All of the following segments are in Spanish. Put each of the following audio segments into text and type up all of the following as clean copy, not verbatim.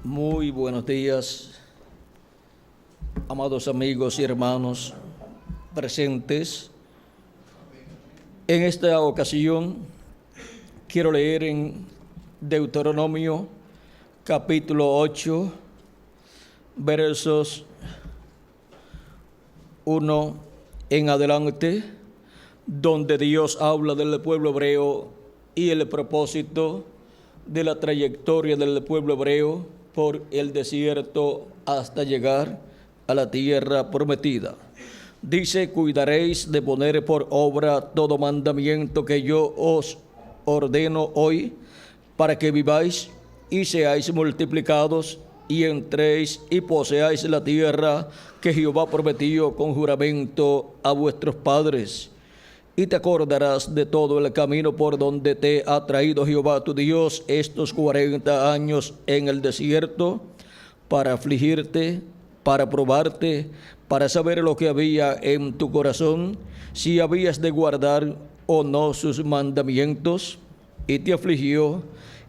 Muy buenos días, amados amigos y hermanos presentes. En esta ocasión quiero leer en Deuteronomio capítulo 8, versos 1 en adelante, donde Dios habla del pueblo hebreo y el propósito de la trayectoria del pueblo hebreo por el desierto hasta llegar a la tierra prometida. Dice: cuidaréis de poner por obra todo mandamiento que yo os ordeno hoy, para que viváis y seáis multiplicados, y entréis y poseáis la tierra que Jehová prometió con juramento a vuestros padres. Y te acordarás de todo el camino por donde te ha traído Jehová tu Dios estos 40 años en el desierto, para afligirte, para probarte, para saber lo que había en tu corazón, si habías de guardar o no sus mandamientos. Y te afligió,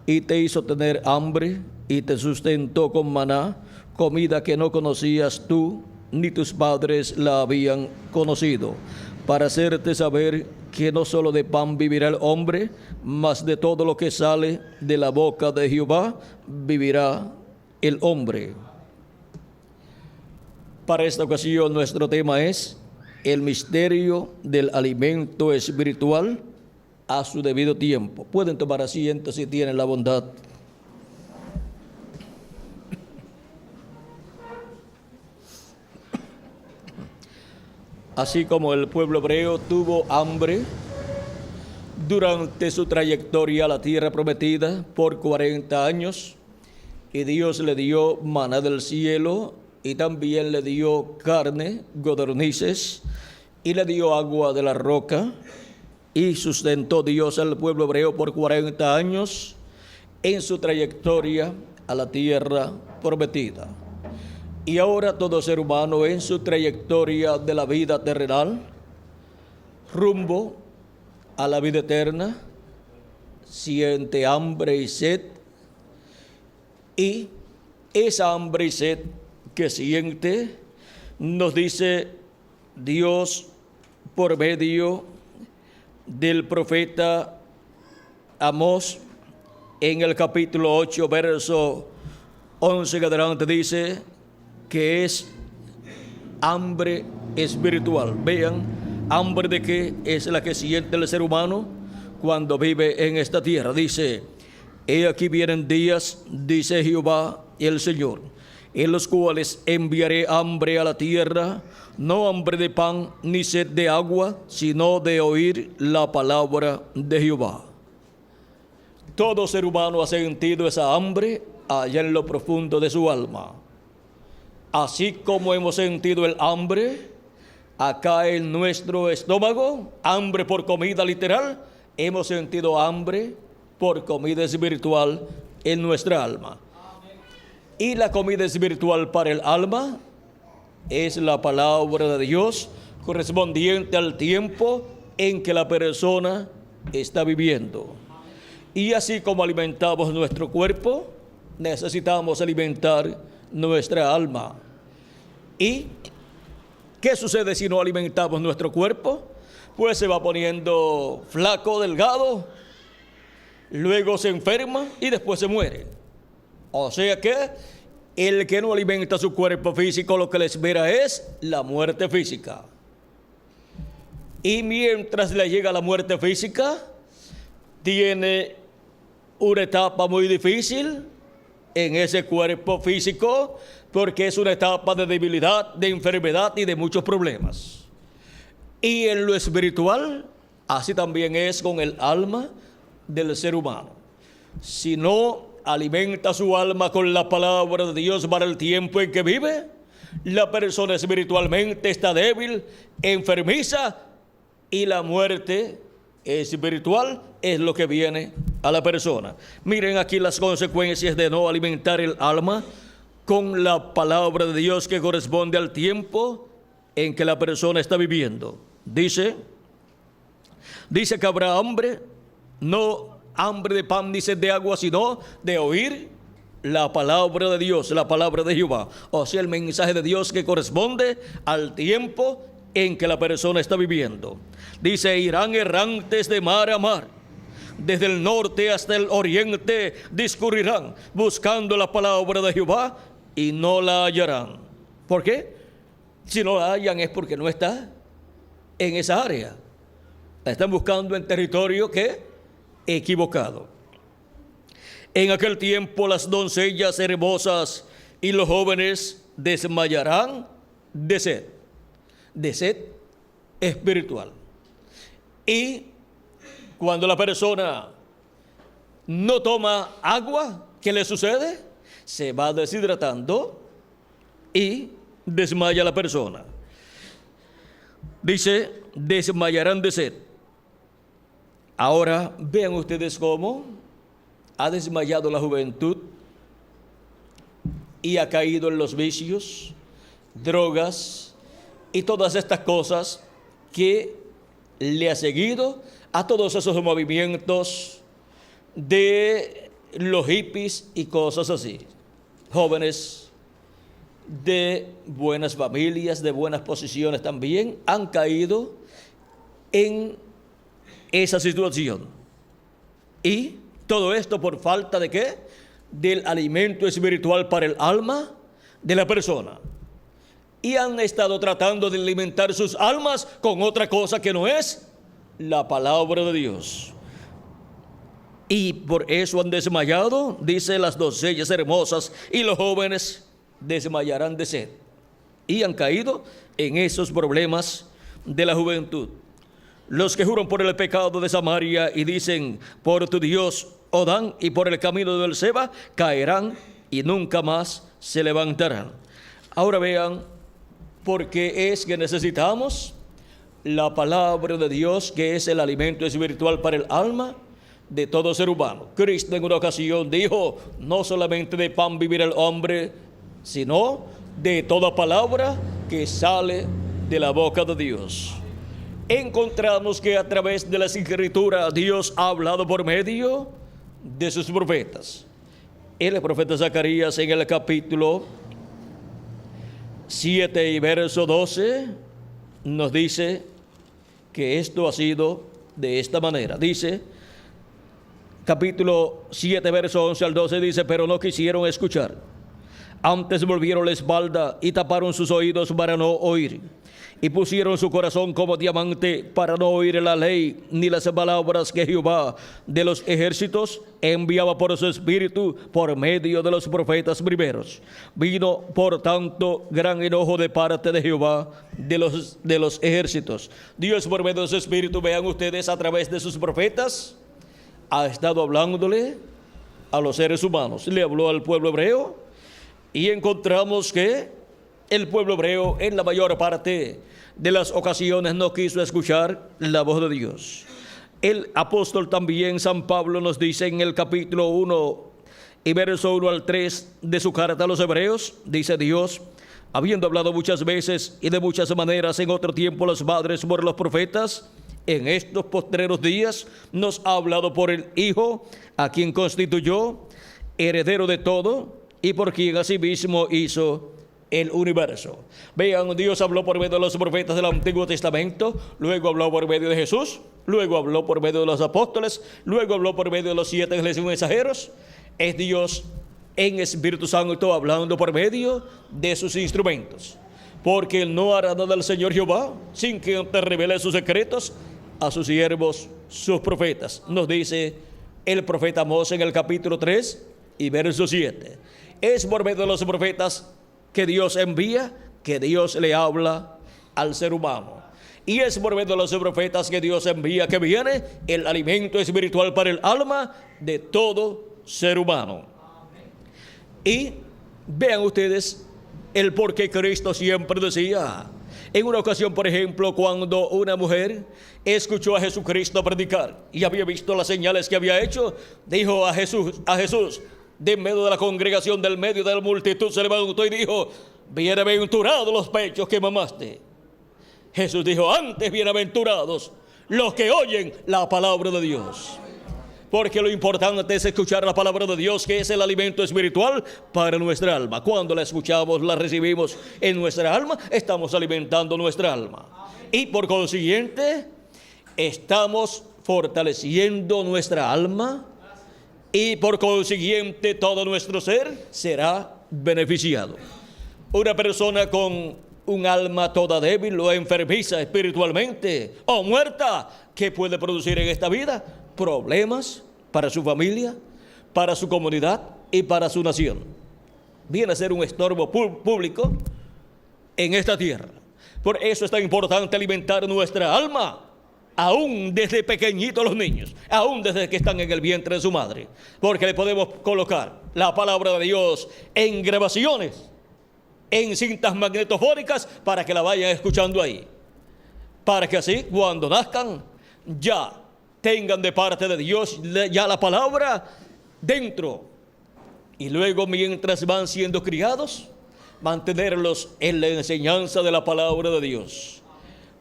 y te hizo tener hambre, y te sustentó con maná, comida que no conocías tú, ni tus padres la habían conocido, para hacerte saber que no solo de pan vivirá el hombre, mas de todo lo que sale de la boca de Jehová vivirá el hombre. Para esta ocasión nuestro tema es el misterio del alimento espiritual a su debido tiempo. Pueden tomar asiento si tienen la bondad. Así como el pueblo hebreo tuvo hambre durante su trayectoria a la tierra prometida por 40 años, y Dios le dio maná del cielo, y también le dio carne, codornices, y le dio agua de la roca, y sustentó Dios al pueblo hebreo por 40 años en su trayectoria a la tierra prometida. Y ahora todo ser humano en su trayectoria de la vida terrenal, rumbo a la vida eterna, siente hambre y sed, y esa hambre y sed que siente, nos dice Dios por medio del profeta Amós en el capítulo 8, verso 11 que adelante, dice que es hambre espiritual. Vean, hambre de qué es la que siente el ser humano cuando vive en esta tierra. Dice: he aquí vienen días, dice Jehová el Señor, en los cuales enviaré hambre a la tierra, no hambre de pan ni sed de agua, sino de oír la palabra de Jehová. Todo ser humano ha sentido esa hambre allá en lo profundo de su alma. Así como hemos sentido el hambre acá en nuestro estómago, hambre por comida literal, hemos sentido hambre por comida espiritual en nuestra alma. Y la comida espiritual para el alma es la palabra de Dios, correspondiente al tiempo en que la persona está viviendo. Y así como alimentamos nuestro cuerpo, necesitamos alimentar nuestra alma. ¿Y qué sucede si no alimentamos nuestro cuerpo? Pues se va poniendo flaco, delgado, luego se enferma y después se muere. O sea que el que no alimenta su cuerpo físico, lo que le espera es la muerte física. Y mientras le llega la muerte física, tiene una etapa muy difícil en ese cuerpo físico, porque es una etapa de debilidad, de enfermedad y de muchos problemas. Y en lo espiritual, así también es con el alma del ser humano. Si no alimenta su alma con la palabra de Dios para el tiempo en que vive, la persona espiritualmente está débil, enfermiza, y la muerte espiritual es lo que viene a la persona. Miren aquí las consecuencias de no alimentar el alma con la palabra de Dios que corresponde al tiempo en que la persona está viviendo. Dice que habrá hambre, no hambre de pan ni sed de agua, sino de oír la palabra de Dios, la palabra de Jehová, o sea, el mensaje de Dios que corresponde al tiempo en que la persona está viviendo. Dice, irán errantes de mar a mar, desde el norte hasta el oriente discurrirán, buscando la palabra de Jehová y no la hallarán. ¿Por qué? Si no la hallan es porque no está en esa área. La están buscando en territorio que equivocado. En aquel tiempo las doncellas hermosas y los jóvenes desmayarán de sed espiritual. Y cuando la persona no toma agua, ¿qué le sucede? Se va deshidratando y desmaya la persona. Dice, desmayarán de sed. Ahora vean ustedes cómo ha desmayado la juventud y ha caído en los vicios, drogas y todas estas cosas que le ha seguido a todos esos movimientos de los hippies y cosas así. Jóvenes de buenas familias, de buenas posiciones también han caído en esa situación. Y todo esto por falta de ¿qué? Del alimento espiritual para el alma de la persona. Y han estado tratando de alimentar sus almas con otra cosa que no es la palabra de Dios. Y por eso han desmayado, dice, las doncellas hermosas y los jóvenes desmayarán de sed. Y han caído en esos problemas de la juventud. Los que juran por el pecado de Samaria y dicen, por tu Dios, Odán, y por el camino del Seba, caerán y nunca más se levantarán. Ahora vean, por qué es que necesitamos la palabra de Dios, que es el alimento espiritual para el alma de todo ser humano. Cristo en una ocasión dijo, no solamente de pan vivirá el hombre, sino de toda palabra que sale de la boca de Dios. Encontramos que a través de las escrituras Dios ha hablado por medio de sus profetas. El profeta Zacarías en el capítulo 7 y verso 12 nos dice que esto ha sido de esta manera. Dice, capítulo 7 verso 11 al 12 dice, pero no quisieron escuchar. Antes volvieron la espalda y taparon sus oídos para no oír. Y pusieron su corazón como diamante para no oír la ley ni las palabras que Jehová de los ejércitos enviaba por su espíritu por medio de los profetas primeros. Vino por tanto gran enojo de parte de Jehová de los ejércitos. Dios por medio de su espíritu, vean ustedes, a través de sus profetas ha estado hablándole a los seres humanos. Le habló al pueblo hebreo y encontramos que el pueblo hebreo en la mayor parte de las ocasiones no quiso escuchar la voz de Dios. El apóstol también, San Pablo, nos dice en el capítulo 1 y verso 1 al 3 de su carta a los hebreos, dice Dios, habiendo hablado muchas veces y de muchas maneras en otro tiempo los padres por los profetas, en estos postreros días nos ha hablado por el Hijo, a quien constituyó heredero de todo y por quien asimismo hizo el universo. Vean, Dios habló por medio de los profetas del Antiguo Testamento, luego habló por medio de Jesús, luego habló por medio de los apóstoles, luego habló por medio de los 7 ángeles y mensajeros. Es Dios en Espíritu Santo hablando por medio de sus instrumentos, porque Él no hará nada al Señor Jehová sin que te revele sus secretos a sus siervos, sus profetas. Nos dice el profeta Amós en el capítulo 3 y verso 7. Es por medio de los profetas que Dios envía, que Dios le habla al ser humano. Y es por medio de los profetas que Dios envía, que viene el alimento espiritual para el alma de todo ser humano. Y vean ustedes el por qué Cristo siempre decía. En una ocasión, por ejemplo, cuando una mujer escuchó a Jesucristo predicar y había visto las señales que había hecho, dijo a Jesús, de en medio de la congregación, del medio de la multitud, se levantó y dijo, bienaventurados los pechos que mamaste. Jesús dijo, antes bienaventurados los que oyen la palabra de Dios. porque lo importante es escuchar la palabra de Dios, que es el alimento espiritual para nuestra alma. Cuando la escuchamos, la recibimos en nuestra alma, estamos alimentando nuestra alma. Y por consiguiente, estamos fortaleciendo nuestra alma y por consiguiente todo nuestro ser será beneficiado. Una persona con un alma toda débil o enfermiza espiritualmente o muerta, ¿qué puede producir en esta vida? Problemas para su familia, para su comunidad y para su nación. Viene a ser un estorbo público en esta tierra. Por eso es tan importante alimentar nuestra alma, aún desde pequeñitos los niños, aún desde que están en el vientre de su madre, porque le podemos colocar la palabra de Dios en grabaciones, en cintas magnetofónicas, para que la vayan escuchando ahí, para que así cuando nazcan ya tengan de parte de Dios ya la palabra dentro, y luego mientras van siendo criados, mantenerlos en la enseñanza de la palabra de Dios,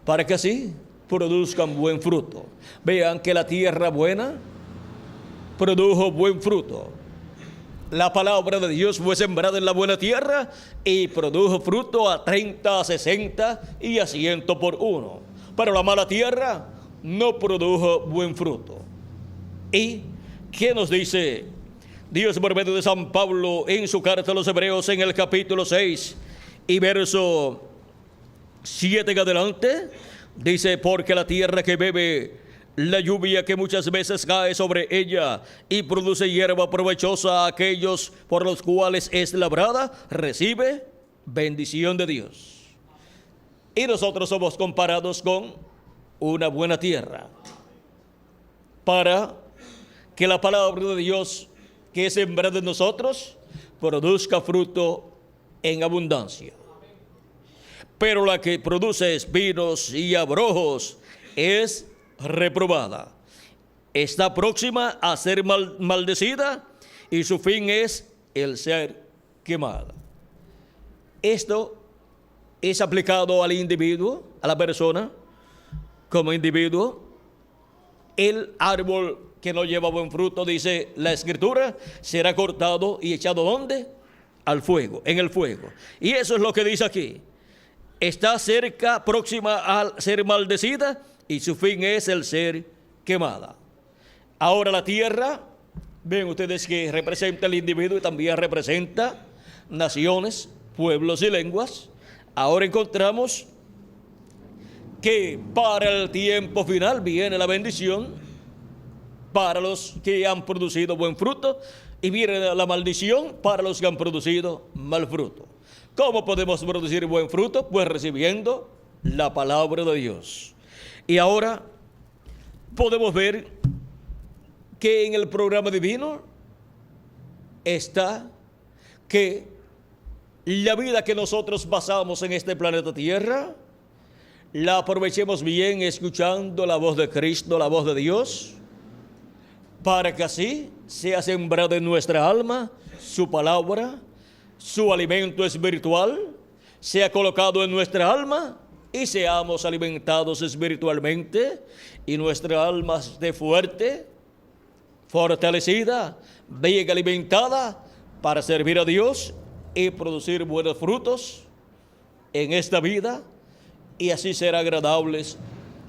para que así produzcan buen fruto. Vean que la tierra buena produjo buen fruto. La palabra de Dios fue sembrada en la buena tierra y produjo fruto a 30, a 60 y a 100 por uno. Pero la mala tierra no produjo buen fruto. ¿Y qué nos dice Dios por medio de San Pablo en su carta a los Hebreos en el capítulo 6 y verso 7 en adelante? Dice: porque la tierra que bebe la lluvia que muchas veces cae sobre ella y produce hierba provechosa a aquellos por los cuales es labrada, recibe bendición de Dios. Y nosotros somos comparados con una buena tierra, para que la palabra de Dios que es sembrada en nosotros produzca fruto en abundancia. Pero la que produce espinos y abrojos es reprobada. Está próxima a ser maldecida y su fin es el ser quemada. Esto es aplicado al individuo, a la persona como individuo. El árbol que no lleva buen fruto, dice la Escritura, será cortado y echado ¿dónde? Al fuego, en el fuego. Y eso es lo que dice aquí. Está cerca, próxima a ser maldecida y su fin es el ser quemada. Ahora la tierra, ven ustedes que representa el individuo y también representa naciones, pueblos y lenguas. Ahora encontramos que para el tiempo final viene la bendición para los que han producido buen fruto y viene la maldición para los que han producido mal fruto. ¿Cómo podemos producir buen fruto? Pues recibiendo la palabra de Dios. Y ahora podemos ver que en el programa divino está que la vida que nosotros pasamos en este planeta Tierra la aprovechemos bien escuchando la voz de Cristo, la voz de Dios, para que así sea sembrada en nuestra alma su palabra, su alimento espiritual, sea colocado en nuestra alma y seamos alimentados espiritualmente y nuestra alma esté fuerte, fortalecida, bien alimentada para servir a Dios y producir buenos frutos en esta vida y así ser agradables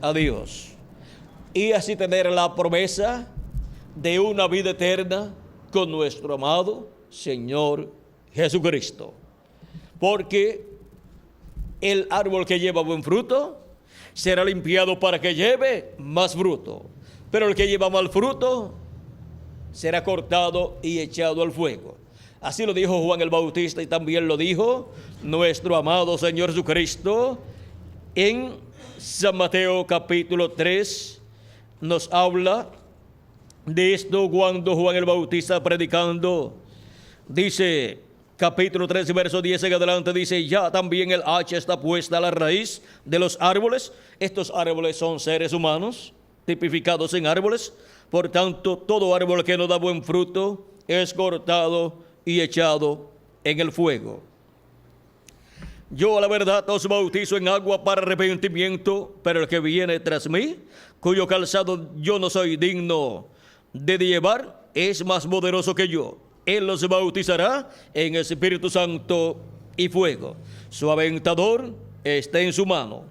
a Dios y así tener la promesa de una vida eterna con nuestro amado Señor Jesucristo. Porque el árbol que lleva buen fruto será limpiado para que lleve más fruto, pero el que lleva mal fruto será cortado y echado al fuego. Así lo dijo Juan el Bautista y también lo dijo nuestro amado Señor Jesucristo en San Mateo capítulo 3. Nos habla de esto cuando Juan el Bautista predicando, dice capítulo 3 verso 10 en adelante, dice: ya también el hacha está puesta a la raíz de los árboles. Estos árboles son seres humanos tipificados en árboles. Por tanto, todo árbol que no da buen fruto es cortado y echado en el fuego. Yo a la verdad os bautizo en agua para arrepentimiento, pero el que viene tras mí, cuyo calzado yo no soy digno de llevar es más poderoso que yo. Él los bautizará en Espíritu Santo y fuego. Su aventador está en su mano,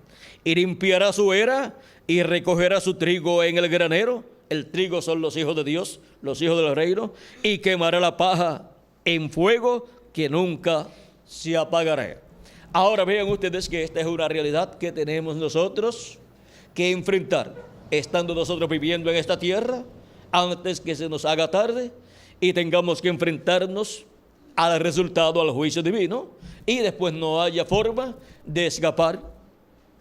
y limpiará su era y recogerá su trigo en el granero. El trigo son los hijos de Dios, los hijos del reino, y quemará la paja en fuego que nunca se apagará. Ahora vean ustedes que esta es una realidad que tenemos nosotros que enfrentar, estando nosotros viviendo en esta tierra, antes que se nos haga tarde y tengamos que enfrentarnos al resultado, al juicio divino, y después no haya forma de escapar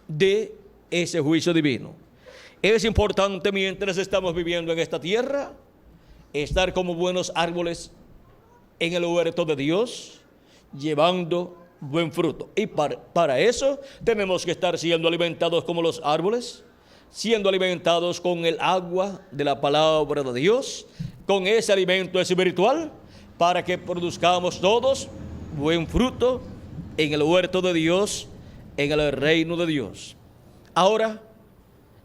de ese juicio divino. Es importante, mientras estamos viviendo en esta tierra, estar como buenos árboles en el huerto de Dios, llevando buen fruto. Y para eso tenemos que estar siendo alimentados como los árboles, siendo alimentados con el agua de la palabra de Dios, con ese alimento espiritual, para que produzcamos todos buen fruto en el huerto de Dios, en el reino de Dios. Ahora,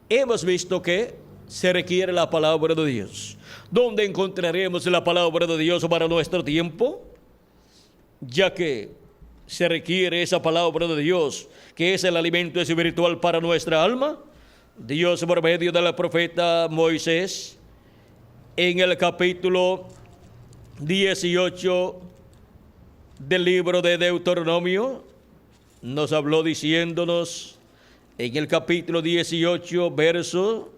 hemos visto que se requiere la palabra de Dios. ¿Dónde encontraremos la palabra de Dios para nuestro tiempo? Ya que se requiere esa palabra de Dios, que es el alimento espiritual para nuestra alma. Dios, por medio del profeta Moisés, en el capítulo 18 del libro de Deuteronomio, nos habló diciéndonos, en el capítulo 18, verso,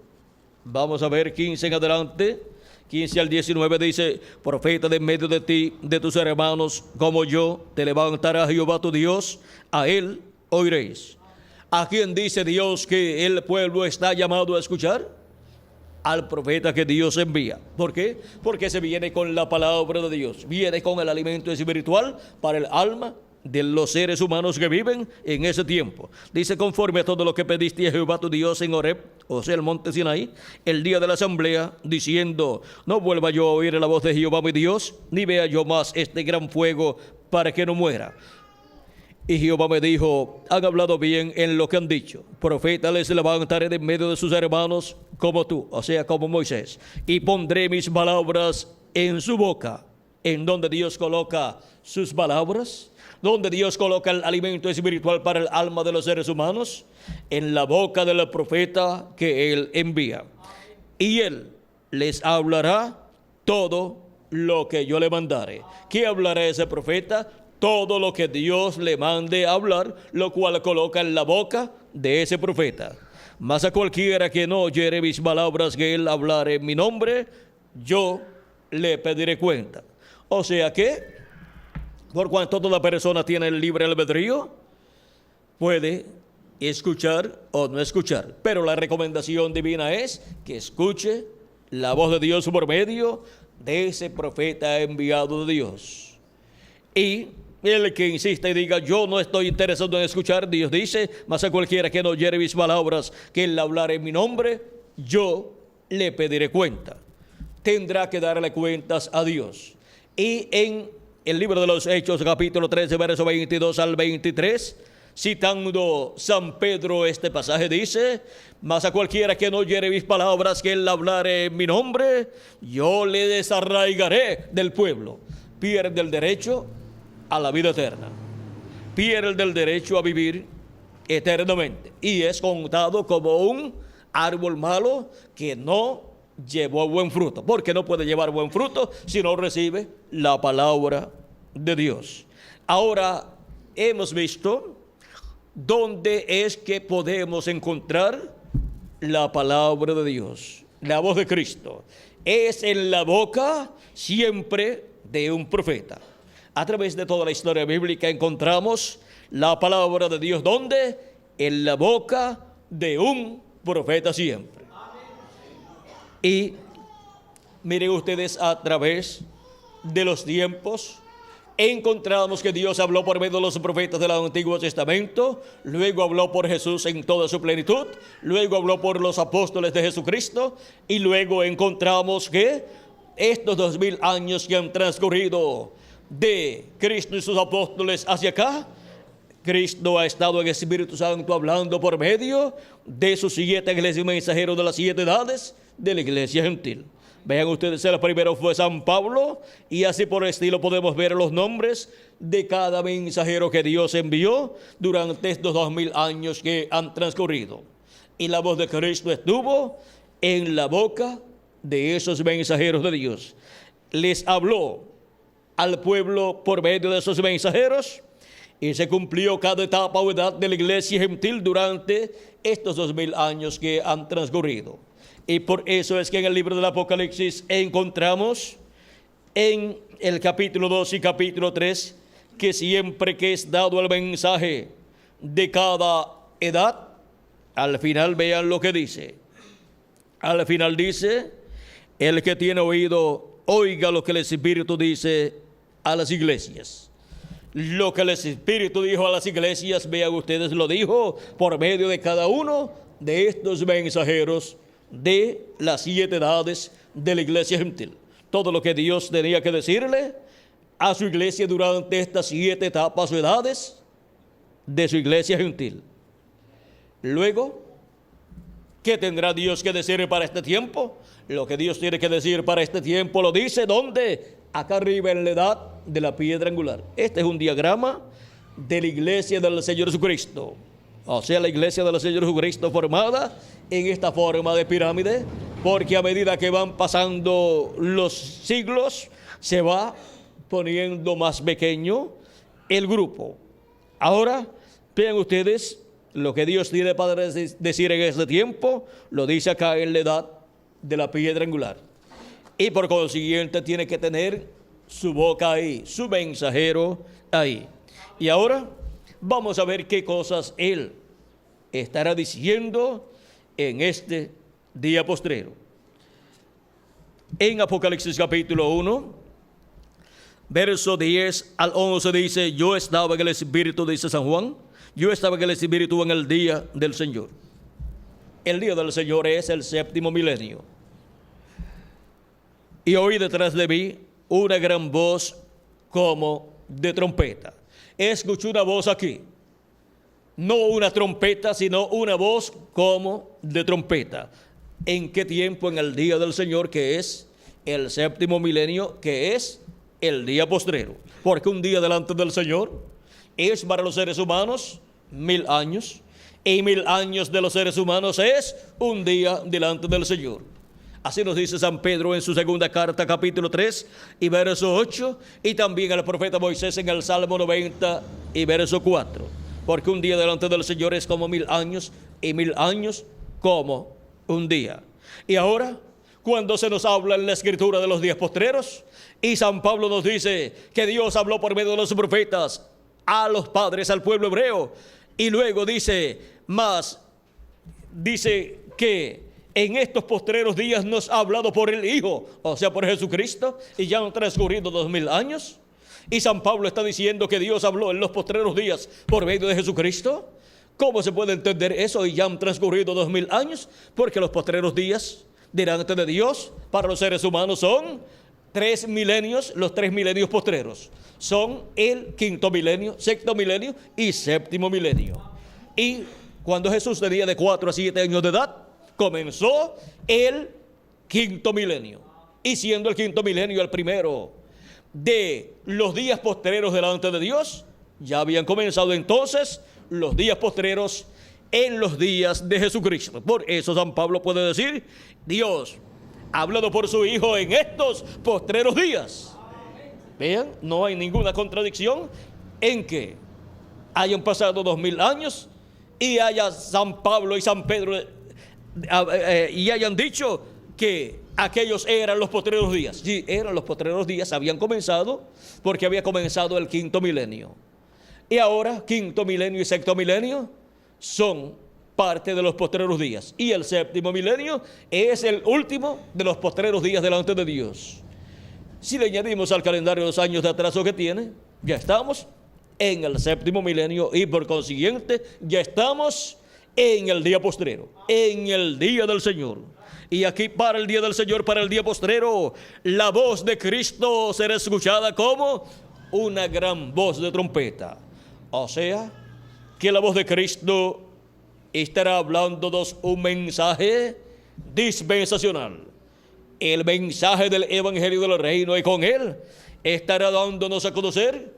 vamos a ver 15 en adelante, 15 al 19, dice: profeta de en medio de ti, de tus hermanos, como yo, te levantará Jehová tu Dios, a él oiréis. ¿A quién dice Dios que el pueblo está llamado a escuchar? Al profeta que Dios envía. ¿Por qué? Porque se viene con la palabra de Dios, viene con el alimento espiritual para el alma de los seres humanos que viven en ese tiempo. Dice: conforme a todo lo que pediste a Jehová tu Dios en Horeb, o sea, el monte Sinaí, el día de la asamblea, diciendo: no vuelva yo a oír la voz de Jehová mi Dios, ni vea yo más este gran fuego, para que no muera. Y Jehová me dijo: han hablado bien en lo que han dicho. Profeta les levantaré de en medio de sus hermanos como tú, o sea, como Moisés, y pondré mis palabras en su boca. En donde Dios coloca sus palabras, donde Dios coloca el alimento espiritual para el alma de los seres humanos, en la boca del profeta que él envía. Y él les hablará todo lo que yo le mandare. ¿Qué hablará ese profeta? Todo lo que Dios le mande hablar, lo cual coloca en la boca de ese profeta. Mas a cualquiera que no oyere mis palabras que él hablare en mi nombre, yo le pediré cuenta. O sea que, por cuanto toda persona tiene el libre albedrío, puede escuchar o no escuchar. Pero la recomendación divina es que escuche la voz de Dios por medio de ese profeta enviado de Dios. Y el que insista y diga: yo no estoy interesado en escuchar, Dios dice: mas a cualquiera que no oyere mis palabras que él hablará en mi nombre, yo le pediré cuenta. Tendrá que darle cuentas a Dios. Y en el libro de los Hechos, capítulo 13, verso 22 al 23, citando San Pedro este pasaje, dice: mas a cualquiera que no oyere mis palabras que él hablare en mi nombre, yo le desarraigaré del pueblo. Pierde el derecho a la vida eterna, pierde el derecho a vivir eternamente, y es contado como un árbol malo que no llevó buen fruto, porque no puede llevar buen fruto si no recibe la palabra de Dios. Ahora hemos visto dónde es que podemos encontrar la palabra de Dios. La voz de Cristo es en la boca siempre de un profeta. A través de toda la historia bíblica encontramos la palabra de Dios, ¿dónde? En la boca de un profeta siempre. Y miren ustedes, a través de los tiempos encontramos que Dios habló por medio de los profetas del Antiguo Testamento, luego habló por Jesús en toda su plenitud, luego habló por los apóstoles de Jesucristo, y luego encontramos que estos 2000 años que han transcurrido de Cristo y sus apóstoles hacia acá, Cristo ha estado en el Espíritu Santo hablando por medio de sus 7 iglesias mensajeros de las 7 edades de la iglesia gentil. Vean ustedes, el primero fue San Pablo, y así por el estilo podemos ver los nombres de cada mensajero que Dios envió durante estos 2000 años que han transcurrido. Y la voz de Cristo estuvo en la boca de esos mensajeros de Dios. Les habló al pueblo por medio de esos mensajeros, y se cumplió cada etapa o edad de la iglesia gentil durante estos 2000 años que han transcurrido. Y por eso es que en el libro del Apocalipsis encontramos en el capítulo 2 y capítulo 3 que siempre que es dado el mensaje de cada edad, al final vean lo que dice. Al final dice: el que tiene oído, oiga lo que el Espíritu dice a las iglesias. Lo que el Espíritu dijo a las iglesias, vean ustedes, lo dijo por medio de cada uno de estos mensajeros de las 7 edades de la iglesia gentil. Todo lo que Dios tenía que decirle a su iglesia durante estas 7 etapas o edades de su iglesia gentil. Luego, ¿qué tendrá Dios que decir para este tiempo? Lo que Dios tiene que decir para este tiempo lo dice, ¿dónde? Acá arriba en la edad de la piedra angular. Este es un diagrama de la iglesia del Señor Jesucristo. O sea, la iglesia del Señor Jesucristo formada en esta forma de pirámide, porque a medida que van pasando los siglos, se va poniendo más pequeño el grupo. Ahora, vean ustedes lo que Dios tiene para decir en este tiempo, lo dice acá en la edad de la piedra angular. Y por consiguiente tiene que tener su boca ahí, su mensajero ahí. Y ahora vamos a ver qué cosas Él estará diciendo en este día postrero. En Apocalipsis capítulo 1, verso 10 al 11 dice: yo estaba en el Espíritu, dice San Juan, yo estaba en el Espíritu en el día del Señor. El día del Señor es el 7º milenio. Y oí detrás de mí una gran voz como de trompeta. Escuché una voz aquí. No una trompeta, sino una voz como de trompeta. ¿En qué tiempo? En el día del Señor, que es el 7º milenio, que es el día postrero. Porque un día delante del Señor es para los seres humanos 1000 años. Y 1000 años de los seres humanos es un día delante del Señor. Así nos dice San Pedro en su segunda carta, capítulo 3 y verso 8, y también el profeta Moisés en el Salmo 90 y verso 4. Porque un día delante del Señor es como 1000 años, y 1000 años como un día. Y ahora, cuando se nos habla en la Escritura de los días postreros, y San Pablo nos dice que Dios habló por medio de los profetas a los padres, al pueblo hebreo, y luego dice que en estos postreros días nos ha hablado por el Hijo, o sea, por Jesucristo, y ya han transcurrido 2000 años. Y San Pablo está diciendo que Dios habló en los postreros días por medio de Jesucristo. ¿Cómo se puede entender eso? Y ya han transcurrido 2000 años, porque los postreros días delante de Dios para los seres humanos son 3 milenios, los 3 milenios postreros. Son el 5º milenio, 6º milenio y 7º milenio. Y cuando Jesús tenía de 4 a 7 años de edad, comenzó el 5º milenio. Y siendo el 5º milenio el primero de los días postreros delante de Dios, ya habían comenzado entonces los días postreros en los días de Jesucristo. Por eso San Pablo puede decir: Dios ha hablado por su Hijo en estos postreros días. Vean, no hay ninguna contradicción en que hayan pasado 2000 años y haya San Pablo y San Pedro y hayan dicho que aquellos eran los postreros días. Sí, eran los postreros días, habían comenzado porque había comenzado el 5º milenio. Y ahora 5º milenio y 6º milenio son parte de los postreros días. Y el 7º milenio es el último de los postreros días delante de Dios. Si le añadimos al calendario los años de atraso que tiene, ya estamos en el 7º milenio y por consiguiente ya estamos en el día postrero, en el día del Señor. Y aquí para el día del Señor, para el día postrero, la voz de Cristo será escuchada como una gran voz de trompeta. O sea, que la voz de Cristo estará hablándonos un mensaje dispensacional. el mensaje del Evangelio del Reino, y con él estará dándonos a conocer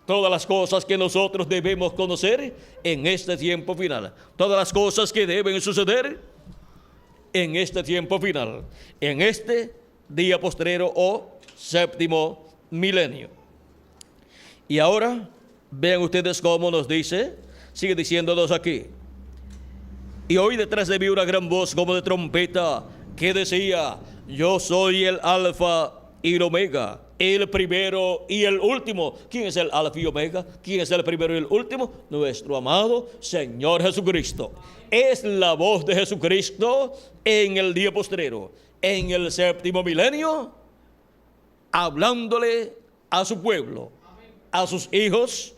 todas las cosas que nosotros debemos conocer en este tiempo final. Todas las cosas que deben suceder en este tiempo final, en este día postrero o séptimo milenio. Y ahora vean ustedes cómo nos dice, sigue diciéndonos aquí: y oí detrás de mí una gran voz como de trompeta que decía: yo soy el Alfa y el Omega, el primero y el último. ¿Quién es el Alfa y Omega? ¿Quién es el primero y el último? Nuestro amado Señor Jesucristo. Es la voz de Jesucristo en el día postrero, en el séptimo milenio, hablándole a su pueblo, a sus hijos.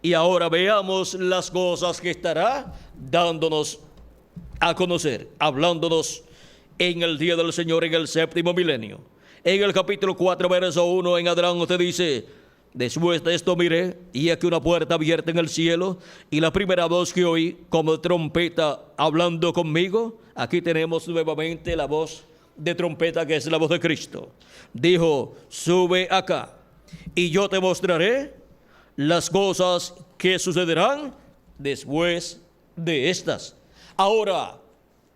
Y ahora veamos las cosas que estará dándonos a conocer, hablándonos en el día del Señor, en el séptimo milenio. En el capítulo 4, verso 1 en adelante dice: después de esto miré, y aquí una puerta abierta en el cielo, y la primera voz que oí, como de trompeta hablando conmigo. Aquí tenemos nuevamente la voz de trompeta, que es la voz de Cristo. Dijo: sube acá, y yo te mostraré las cosas que sucederán después de estas. Ahora,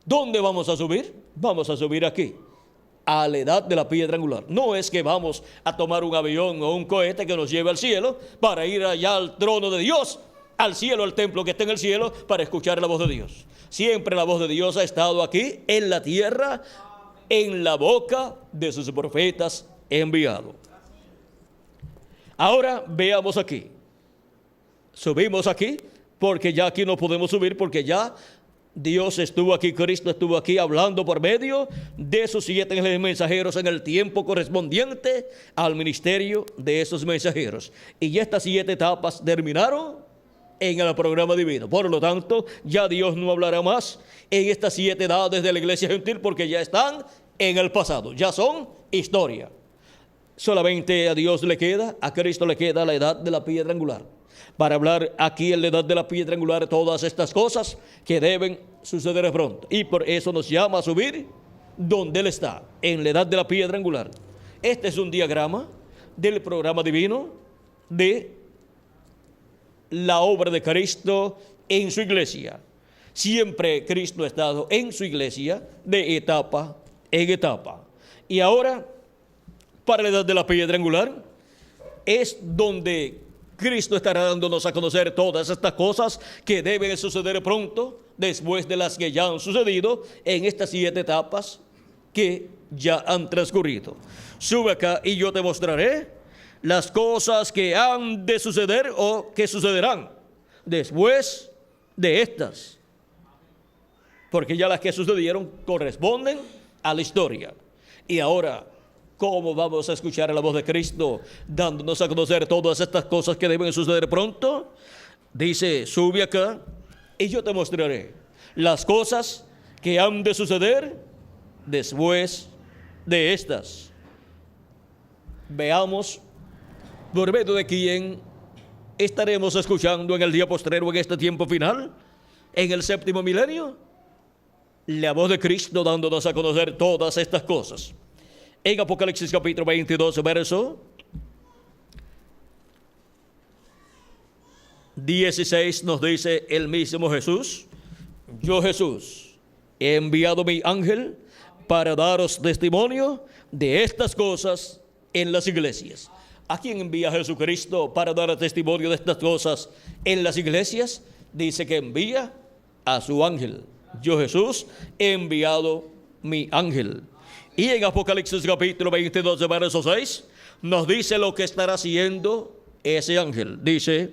¿dónde vamos a subir? Vamos a subir aquí, a la edad de la piedra angular. No es que vamos a tomar un avión o un cohete que nos lleve al cielo para ir allá al trono de Dios, al cielo, al templo que está en el cielo, para escuchar la voz de Dios. Siempre la voz de Dios ha estado aquí en la tierra, en la boca de sus profetas enviados. Ahora veamos aquí. Subimos aquí porque ya aquí no podemos subir, porque ya Dios estuvo aquí, Cristo estuvo aquí hablando por medio de sus 7 ángeles mensajeros en el tiempo correspondiente al ministerio de esos mensajeros. Y ya estas 7 etapas terminaron en el programa divino. Por lo tanto, ya Dios no hablará más en estas 7 edades de la iglesia gentil, porque ya están en el pasado, ya son historia. Solamente a Dios le queda, a Cristo le queda la edad de la piedra angular, para hablar aquí en la edad de la piedra angular todas estas cosas que deben suceder pronto. Y por eso nos llama a subir donde Él está, en la edad de la piedra angular. Este es un diagrama del programa divino de la obra de Cristo en su iglesia. Siempre Cristo ha estado en su iglesia de etapa en etapa. Y ahora, para la edad de la piedra angular, es donde Cristo estará dándonos a conocer todas estas cosas que deben suceder pronto, después de las que ya han sucedido en estas 7 etapas que ya han transcurrido. Sube acá y yo te mostraré las cosas que han de suceder o que sucederán después de estas. Porque ya las que sucedieron corresponden a la historia. Y ahora, ¿cómo vamos a escuchar la voz de Cristo dándonos a conocer todas estas cosas que deben suceder pronto? Dice: sube acá y yo te mostraré las cosas que han de suceder después de estas. Veamos por medio de quién estaremos escuchando en el día postrero, en este tiempo final, en el séptimo milenio, la voz de Cristo dándonos a conocer todas estas cosas. En Apocalipsis capítulo 22, verso 16 nos dice el mismo Jesús: yo, Jesús, he enviado mi ángel para daros testimonio de estas cosas en las iglesias. ¿A quién envía Jesucristo para dar testimonio de estas cosas en las iglesias? Dice que envía a su ángel. Yo, Jesús, he enviado mi ángel. Y en Apocalipsis capítulo 22, verso 6, nos dice lo que estará haciendo ese ángel. Dice: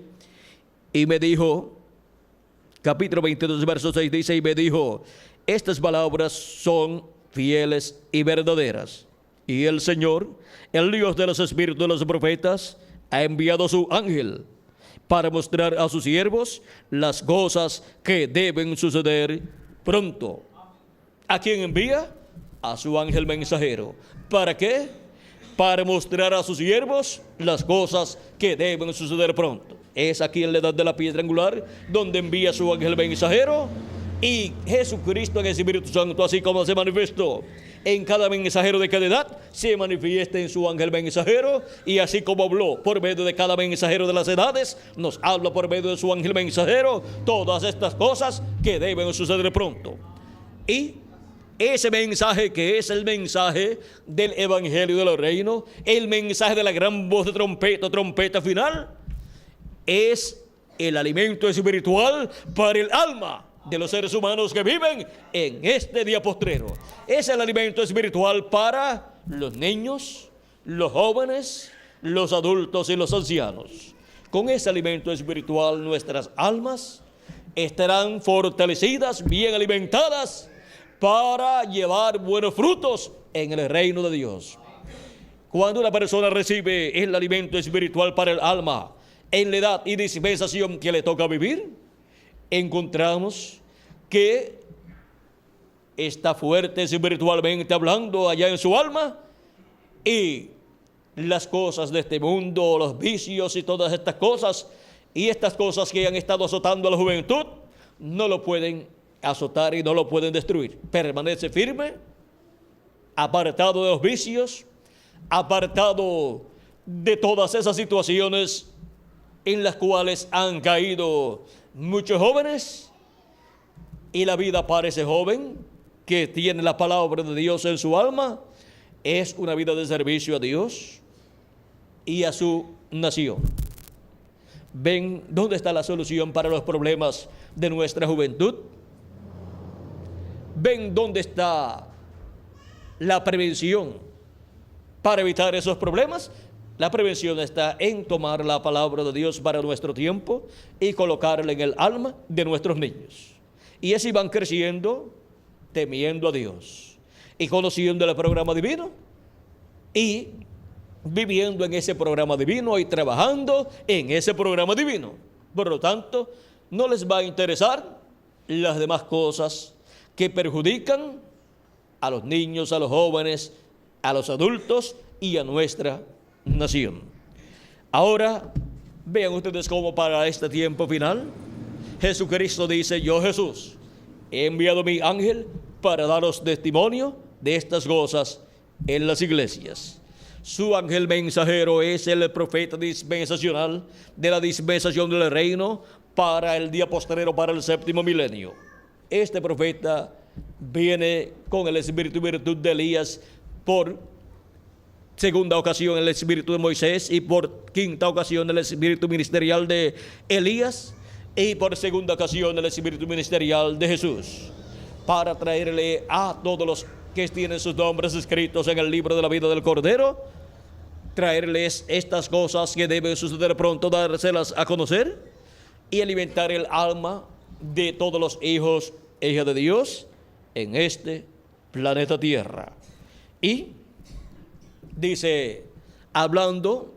y me dijo, capítulo 22, verso 6, dice: y me dijo, estas palabras son fieles y verdaderas. Y el Señor, el Dios de los espíritus de los profetas, ha enviado su ángel para mostrar a sus siervos las cosas que deben suceder pronto. ¿A quién envía? A su ángel mensajero. ¿Para qué? Para mostrar a sus siervos las cosas que deben suceder pronto. Es aquí en la edad de la piedra angular donde envía a su ángel mensajero, y Jesucristo en el Espíritu Santo, así como se manifestó en cada mensajero de cada edad, se manifieste en su ángel mensajero, y así como habló por medio de cada mensajero de las edades, nos habla por medio de su ángel mensajero todas estas cosas que deben suceder pronto. Y ese mensaje, que es el mensaje del evangelio del reino, el mensaje de la gran voz de trompeta, trompeta final, es el alimento espiritual para el alma de los seres humanos que viven en este día postrero. Es el alimento espiritual para los niños, los jóvenes, los adultos y los ancianos. Con ese alimento espiritual nuestras almas estarán fortalecidas, bien alimentadas, para llevar buenos frutos en el reino de Dios. Cuando una persona recibe el alimento espiritual para el alma en la edad y dispensación que le toca vivir, encontramos que está fuerte espiritualmente hablando allá en su alma, y las cosas de este mundo, los vicios y todas estas cosas, y estas cosas que han estado azotando a la juventud, no lo pueden azotar y no lo pueden destruir. Permanece firme, apartado de los vicios, apartado de todas esas situaciones en las cuales han caído muchos jóvenes, y la vida para ese joven que tiene la palabra de Dios en su alma es una vida de servicio a Dios y a su nación. ¿Ven dónde está la solución para los problemas de nuestra juventud? ¿Ven dónde está la prevención para evitar esos problemas? La prevención está en tomar la palabra de Dios para nuestro tiempo y colocarla en el alma de nuestros niños. Y así van creciendo, temiendo a Dios y conociendo el programa divino y viviendo en ese programa divino y trabajando en ese programa divino. Por lo tanto, no les va a interesar las demás cosas que perjudican a los niños, a los jóvenes, a los adultos y a nuestra nación. Ahora, vean ustedes cómo para este tiempo final, Jesucristo dice: yo, Jesús, he enviado mi ángel para daros testimonio de estas cosas en las iglesias. Su ángel mensajero es el profeta dispensacional de la dispensación del reino para el día postrero, para el séptimo milenio. Este profeta viene con el espíritu y virtud de Elías, por segunda ocasión el espíritu de Moisés, y por quinta ocasión el espíritu ministerial de Elías, y por segunda ocasión el espíritu ministerial de Jesús, para traerle a todos los que tienen sus nombres escritos en el libro de la vida del Cordero, traerles estas cosas que deben suceder pronto, dárselas a conocer y alimentar el alma de todos los hijos e hijas de Dios en este planeta Tierra. Y dice, hablando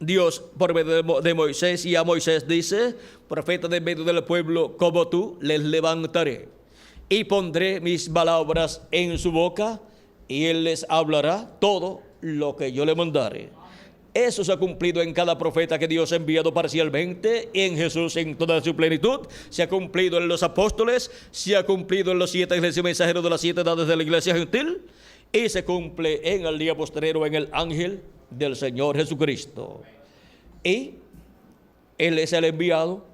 Dios por medio de Moisés, y a Moisés dice: profeta de medio del pueblo como tú, les levantaré y pondré mis palabras en su boca, y él les hablará todo lo que yo le mandare. Eso se ha cumplido en cada profeta que Dios ha enviado parcialmente, en Jesús en toda su plenitud. Se ha cumplido en los apóstoles, se ha cumplido en los 7 iglesias mensajeros de las 7 edades de la iglesia gentil, y se cumple en el día postrero en el ángel del Señor Jesucristo. Y Él es el enviado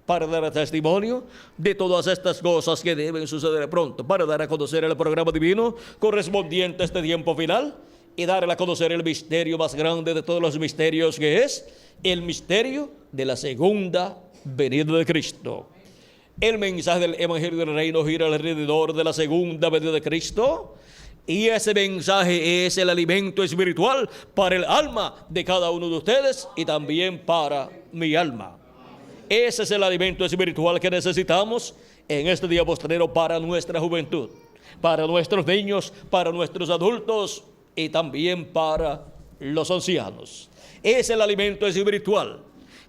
para dar testimonio de todas estas cosas que deben suceder pronto, para dar a conocer el programa divino correspondiente a este tiempo final, y dar a conocer el misterio más grande de todos los misterios, que es el misterio de la segunda venida de Cristo. El mensaje del evangelio del reino gira alrededor de la segunda venida de Cristo, y ese mensaje es el alimento espiritual para el alma de cada uno de ustedes y también para mi alma. Ese es el alimento espiritual que necesitamos en este día postrero para nuestra juventud, para nuestros niños, para nuestros adultos y también para los ancianos. Es el alimento espiritual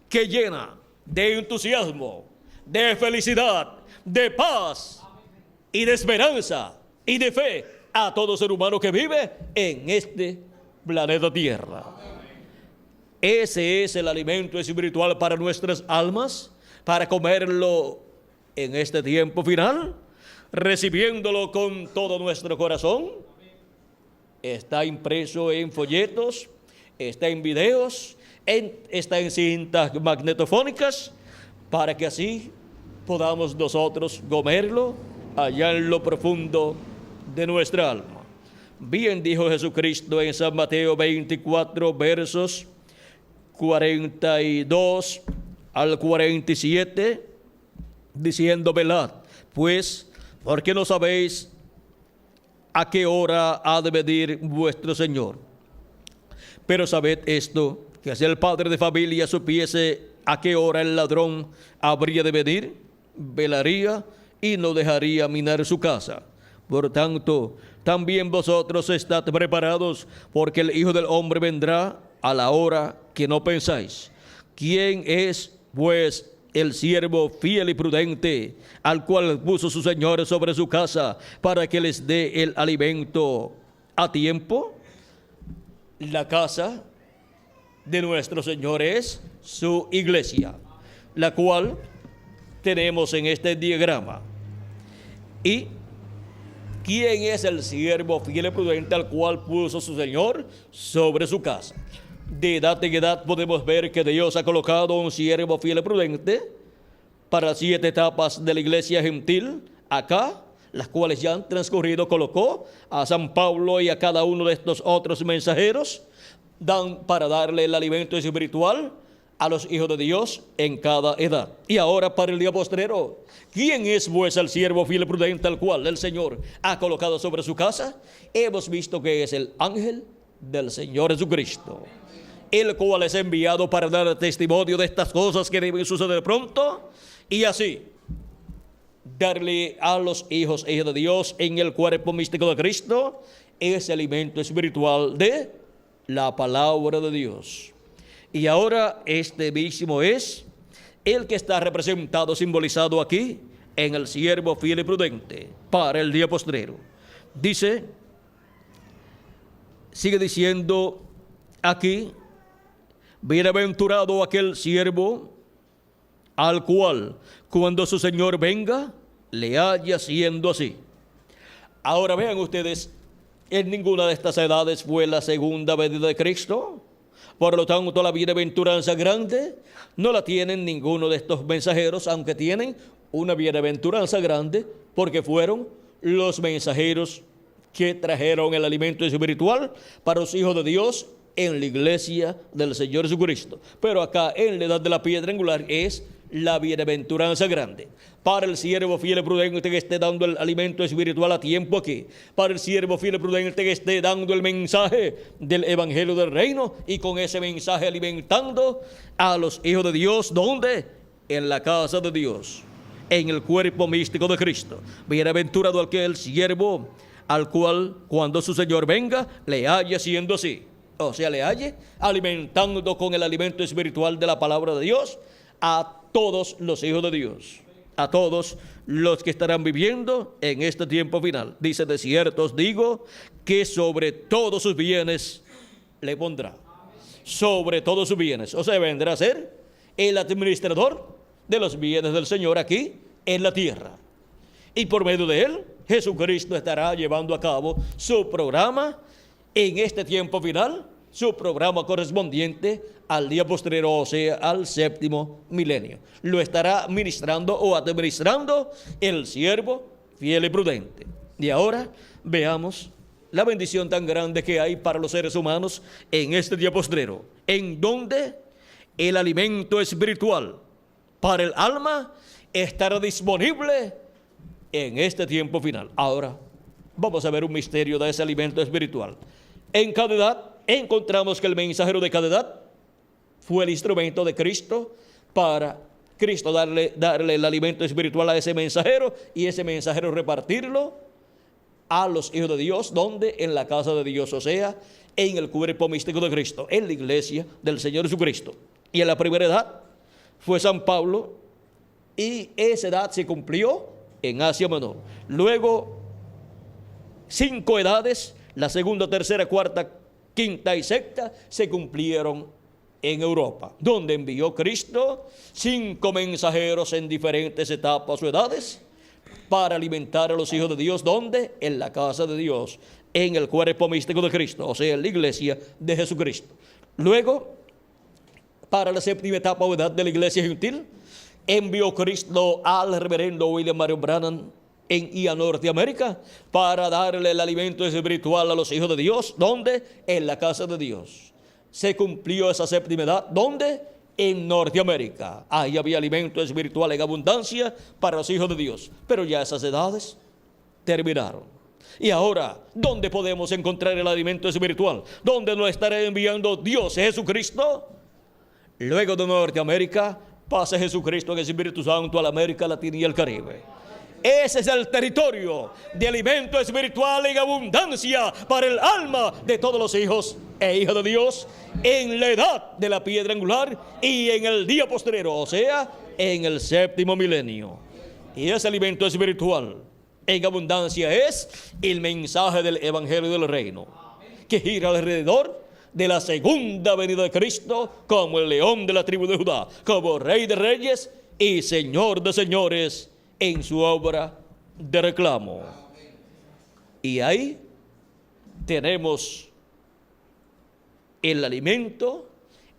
que llena de entusiasmo, de felicidad, de paz y de esperanza y de fe a todo ser humano que vive en este planeta Tierra. Ese es el alimento espiritual para nuestras almas, para comerlo en este tiempo final, recibiéndolo con todo nuestro corazón. Está impreso en folletos, está en videos, está en cintas magnetofónicas, para que así podamos nosotros comerlo allá en lo profundo de nuestra alma. Bien dijo Jesucristo en San Mateo 24, versos 42 al 47, diciendo: velad, pues, porque no sabéis a qué hora ha de venir vuestro Señor. Pero sabed esto, que si el padre de familia supiese a qué hora el ladrón habría de venir, velaría y no dejaría minar su casa. Por tanto, también vosotros estad preparados, porque el Hijo del Hombre vendrá a la hora que no pensáis. ¿Quién es, pues, el siervo fiel y prudente, al cual puso su Señor sobre su casa, para que les dé el alimento a tiempo? La casa de nuestro Señor es su iglesia, la cual tenemos en este diagrama. ¿Y quién es el siervo fiel y prudente al cual puso su Señor sobre su casa? De edad en edad podemos ver que Dios ha colocado un siervo fiel y prudente para 7 etapas de la iglesia gentil. Acá, las cuales ya han transcurrido, colocó a San Pablo y a cada uno de estos otros mensajeros para darle el alimento espiritual a los hijos de Dios en cada edad. Y ahora, para el día postrero, ¿quién es pues el siervo fiel y prudente al cual el Señor ha colocado sobre su casa? Hemos visto que es el ángel del Señor Jesucristo, el cual es enviado para dar testimonio de estas cosas que deben suceder pronto, y así darle a los hijos e hijas de Dios en el cuerpo místico de Cristo ese alimento espiritual de la palabra de Dios. Y ahora este mismo es el que está representado, simbolizado aquí en el siervo fiel y prudente para el día postrero. Dice, sigue diciendo aquí: bienaventurado aquel siervo al cual, cuando su Señor venga, le haya siendo así. Ahora vean ustedes, en ninguna de estas edades fue la segunda venida de Cristo. Por lo tanto, la bienaventuranza grande no la tienen ninguno de estos mensajeros, aunque tienen una bienaventuranza grande porque fueron los mensajeros que trajeron el alimento espiritual para los hijos de Dios en la iglesia del Señor Jesucristo. Pero acá en la edad de la piedra angular es la bienaventuranza grande. Para el siervo fiel y prudente que esté dando el alimento espiritual a tiempo aquí. Para el siervo fiel y prudente que esté dando el mensaje del evangelio del reino y con ese mensaje alimentando a los hijos de Dios. ¿Dónde? En la casa de Dios, en el cuerpo místico de Cristo. Bienaventurado aquel siervo al cual, cuando su Señor venga, le haya siendo así. O sea, le halle alimentando con el alimento espiritual de la palabra de Dios a todos los hijos de Dios, a todos los que estarán viviendo en este tiempo final. Dice: de cierto os digo que sobre todos sus bienes le pondrá. Sobre todos sus bienes. O sea, vendrá a ser el administrador de los bienes del Señor aquí en la tierra. Y por medio de él, Jesucristo estará llevando a cabo su programa en este tiempo final, su programa correspondiente al día postrero, o sea, al séptimo milenio. Lo estará ministrando o administrando el siervo fiel y prudente. Y ahora veamos la bendición tan grande que hay para los seres humanos en este día postrero, en donde el alimento espiritual para el alma estará disponible en este tiempo final. Ahora vamos a ver un misterio de ese alimento espiritual. En cada edad encontramos que el mensajero de cada edad fue el instrumento de Cristo para Cristo darle el alimento espiritual a ese mensajero, y ese mensajero repartirlo a los hijos de Dios. ¿Dónde? En la casa de Dios, o sea, en el cuerpo místico de Cristo, en la iglesia del Señor Jesucristo. Y en la primera edad fue San Pablo, y esa edad se cumplió en Asia Menor. Luego 5 edades, la segunda, tercera, cuarta, quinta y sexta, se cumplieron en Europa, donde envió Cristo 5 mensajeros en diferentes etapas o edades para alimentar a los hijos de Dios. ¿Dónde? En la casa de Dios, en el cuerpo místico de Cristo, o sea, en la iglesia de Jesucristo. Luego, para la séptima etapa o edad de la iglesia gentil, envió Cristo al reverendo William Marion Branham y a Norteamérica para darle el alimento espiritual a los hijos de Dios. ¿Dónde? En la casa de Dios. Se cumplió esa séptima edad. ¿Dónde? En Norteamérica. Ahí había alimento espiritual en abundancia para los hijos de Dios. Pero ya esas edades terminaron. Y ahora, ¿dónde podemos encontrar el alimento espiritual? ¿Dónde nos estará enviando Dios, Jesucristo? Luego de Norteamérica, pasa Jesucristo en el Espíritu Santo a la América Latina y el Caribe. Ese es el territorio de alimento espiritual en abundancia para el alma de todos los hijos e hijas de Dios en la edad de la piedra angular y en el día postrero, o sea, en el séptimo milenio. Y ese alimento espiritual en abundancia es el mensaje del Evangelio del Reino, que gira alrededor de la segunda venida de Cristo como el león de la tribu de Judá, como Rey de Reyes y Señor de Señores en su obra de reclamo. Y ahí tenemos el alimento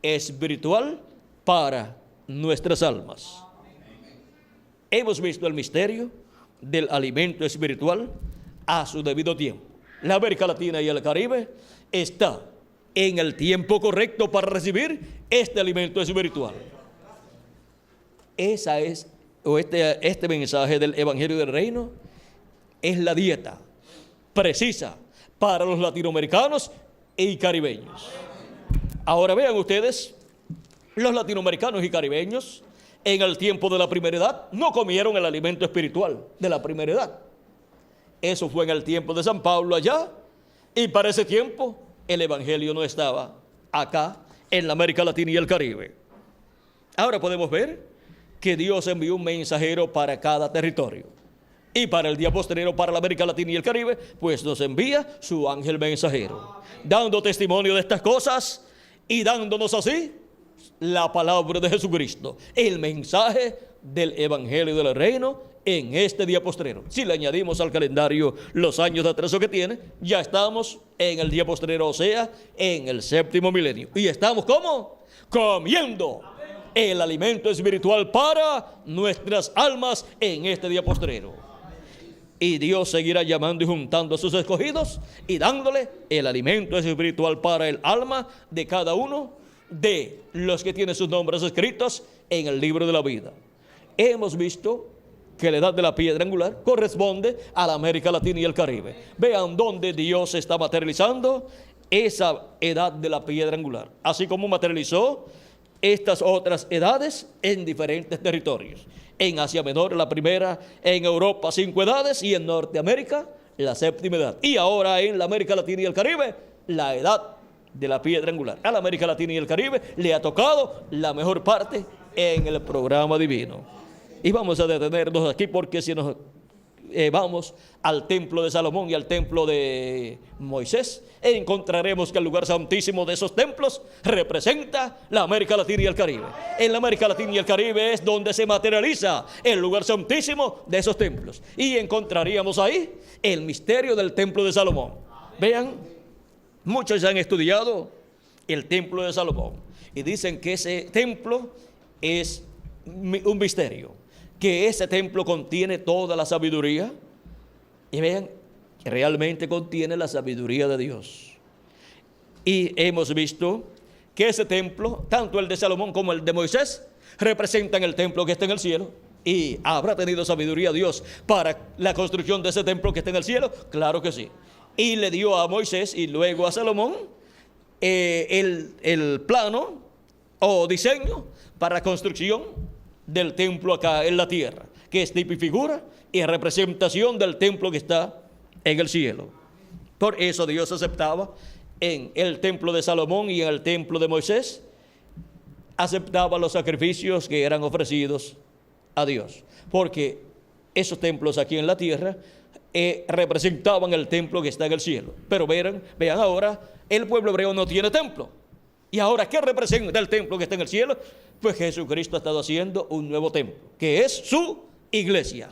espiritual para nuestras almas. Hemos visto el misterio del alimento espiritual a su debido tiempo. La América Latina y el Caribe está en el tiempo correcto para recibir este alimento espiritual. Esa es, o este mensaje del Evangelio del Reino es la dieta precisa para los latinoamericanos y caribeños. Ahora vean ustedes, los latinoamericanos y caribeños en el tiempo de la primera edad no comieron el alimento espiritual de la primera edad. Eso fue en el tiempo de San Pablo allá, y para ese tiempo el Evangelio no estaba acá en la América Latina y el Caribe. Ahora podemos ver que Dios envió un mensajero para cada territorio. Y para el día posterior, para la América Latina y el Caribe, pues nos envía su ángel mensajero, dando testimonio de estas cosas y dándonos así la palabra de Jesucristo, el mensaje del Evangelio del Reino en este día postrero. Si le añadimos al calendario los años de atraso que tiene, ya estamos en el día postrero, o sea, en el séptimo milenio. Y estamos, ¿cómo? Comiendo el alimento espiritual para nuestras almas en este día postrero. Y Dios seguirá llamando y juntando a sus escogidos y dándole el alimento espiritual para el alma de cada uno de los que tienen sus nombres escritos en el libro de la vida. Hemos visto que la edad de la piedra angular corresponde a la América Latina y el Caribe. Vean dónde Dios está materializando esa edad de la piedra angular, así como materializó estas otras edades en diferentes territorios. En Asia Menor la primera, en Europa 5 edades y en Norteamérica la séptima edad. Y ahora en la América Latina y el Caribe la edad de la piedra angular. A la América Latina y el Caribe le ha tocado la mejor parte en el programa divino. Y vamos a detenernos aquí porque si nos vamos al templo de Salomón y al templo de Moisés, encontraremos que el lugar santísimo de esos templos representa la América Latina y el Caribe. En la América Latina y el Caribe es donde se materializa el lugar santísimo de esos templos. Y encontraríamos ahí el misterio del templo de Salomón. Vean, muchos han estudiado el templo de Salomón y dicen que ese templo es un misterio, que ese templo contiene toda la sabiduría. Y vean, que realmente contiene la sabiduría de Dios. Y hemos visto que ese templo, tanto el de Salomón como el de Moisés, representan el templo que está en el cielo. ¿Y habrá tenido sabiduría Dios para la construcción de ese templo que está en el cielo? Claro que sí. Y le dio a Moisés y luego a Salomón el plano o diseño para la construcción del templo acá en la tierra, que es tipo y figura y representación del templo que está en el cielo. Por eso Dios aceptaba en el templo de Salomón y en el templo de Moisés, aceptaba los sacrificios que eran ofrecidos a Dios, porque esos templos aquí en la tierra representaban el templo que está en el cielo. Pero vean ahora, el pueblo hebreo no tiene templo. ¿Y ahora qué representa el templo que está en el cielo? Pues Jesucristo ha estado haciendo un nuevo templo, que es su iglesia.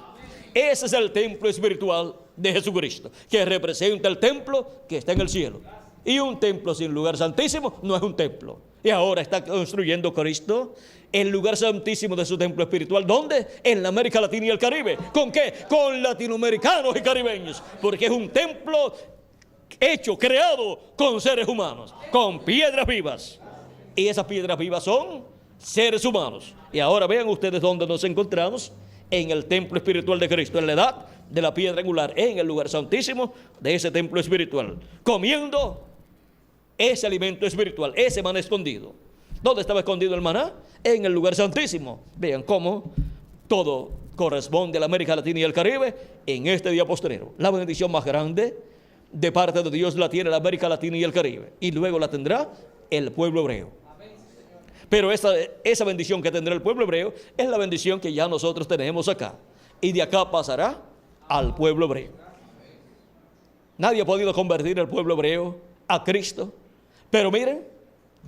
Ese es el templo espiritual de Jesucristo, que representa el templo que está en el cielo. Y un templo sin lugar santísimo no es un templo. Y ahora está construyendo Cristo el lugar santísimo de su templo espiritual. ¿Dónde? En la América Latina y el Caribe. ¿Con qué? Con latinoamericanos y caribeños. Porque es un templo hecho, creado con seres humanos, con piedras vivas. Y esas piedras vivas son seres humanos. Y ahora vean ustedes dónde nos encontramos. En el templo espiritual de Cristo, en la edad de la piedra angular, en el lugar santísimo de ese templo espiritual, comiendo ese alimento espiritual, ese maná escondido. ¿Dónde estaba escondido el maná? En el lugar santísimo. Vean cómo todo corresponde a la América Latina y el Caribe en este día postrero. La bendición más grande de parte de Dios la tiene la América Latina y el Caribe, y luego la tendrá el pueblo hebreo. Pero esa bendición que tendrá el pueblo hebreo es la bendición que ya nosotros tenemos acá. Y de acá pasará al pueblo hebreo. Nadie ha podido convertir al pueblo hebreo a Cristo. Pero miren,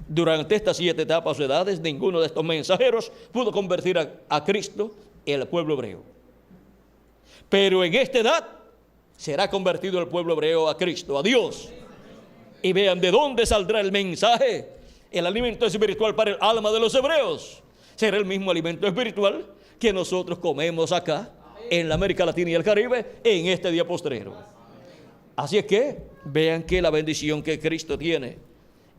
durante estas 7 etapas o edades, ninguno de estos mensajeros pudo convertir a Cristo el pueblo hebreo. Pero en esta edad será convertido el pueblo hebreo a Cristo, a Dios. Y vean de dónde saldrá el mensaje. El alimento espiritual para el alma de los hebreos será el mismo alimento espiritual que nosotros comemos acá en la América Latina y el Caribe en este día postrero. Así es que vean que la bendición que Cristo tiene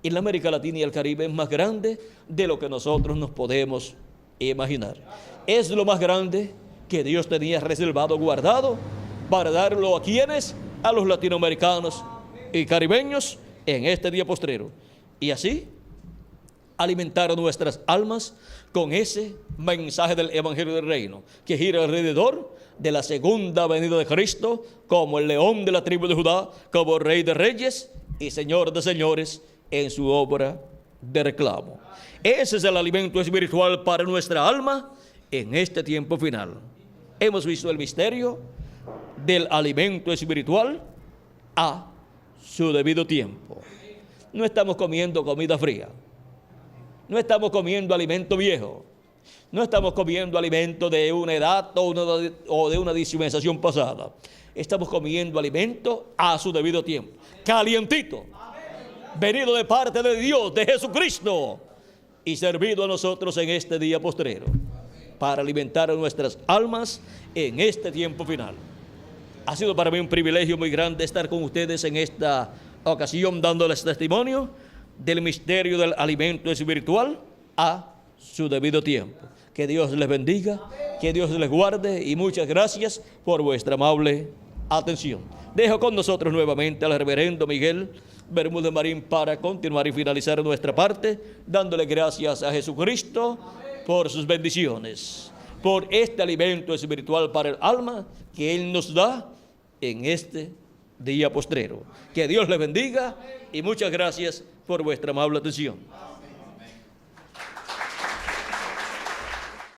en la América Latina y el Caribe es más grande de lo que nosotros nos podemos imaginar. Es lo más grande que Dios tenía reservado, guardado, para darlo a quienes, a los latinoamericanos y caribeños en este día postrero. Y así alimentar nuestras almas con ese mensaje del Evangelio del Reino, que gira alrededor de la segunda venida de Cristo, como el león de la tribu de Judá, como Rey de reyes y Señor de señores, en su obra de reclamo. Ese es el alimento espiritual para nuestra alma en este tiempo final. Hemos visto el misterio del alimento espiritual a su debido tiempo. No estamos comiendo comida fría. No estamos comiendo alimento viejo. No estamos comiendo alimento de una edad o de una dispensación pasada. Estamos comiendo alimento a su debido tiempo. Calientito. Venido de parte de Dios, de Jesucristo. Y servido a nosotros en este día postrero. Para alimentar a nuestras almas en este tiempo final. Ha sido para mí un privilegio muy grande estar con ustedes en esta ocasión, dándoles testimonio del misterio del alimento espiritual a su debido tiempo. Que Dios les bendiga, que Dios les guarde, y muchas gracias por vuestra amable atención. Dejo con nosotros nuevamente al reverendo Miguel Bermúdez Marín para continuar y finalizar nuestra parte, dándole gracias a Jesucristo por sus bendiciones, por este alimento espiritual para el alma que Él nos da en este día postrero. Que Dios les bendiga y muchas gracias por vuestra amable atención.